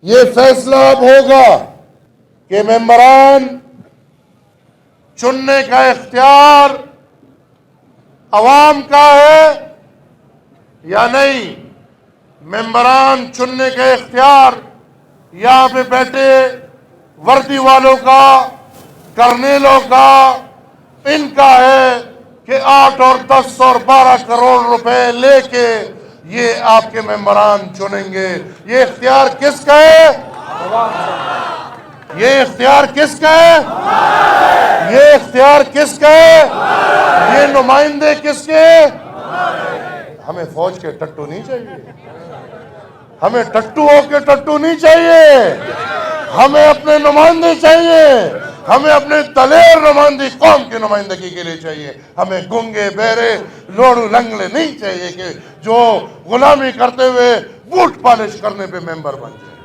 یہ فیصلہ اب ہوگا کہ ممبران چننے کا اختیار عوام کا ہے یا نہیں. ممبران چننے کا اختیار یہاں پہ بیٹھے وردی والوں کا، کرنیلوں کا، ان کا ہے کہ 8 اور 10 اور 12 کروڑ روپے لے کے یہ آپ کے ممبران چنیں گے. یہ اختیار کس کا ہے؟ یہ اختیار کس کا ہے؟ یہ اختیار کس کا ہے؟ یہ نمائندے کس کے؟ ہمیں فوج کے ٹٹو نہیں چاہیے، ہمیں ٹٹو ہو کے ٹٹو نہیں چاہیے، ہمیں اپنے نمائندے چاہیے، ہمیں اپنے دلیر نمائندی قوم کی نمائندگی کے لیے چاہیے. ہمیں گنگے بہرے لوڑو لنگڑے نہیں چاہیے کہ جو غلامی کرتے ہوئے بوٹ پالش کرنے پہ ممبر بن جائے.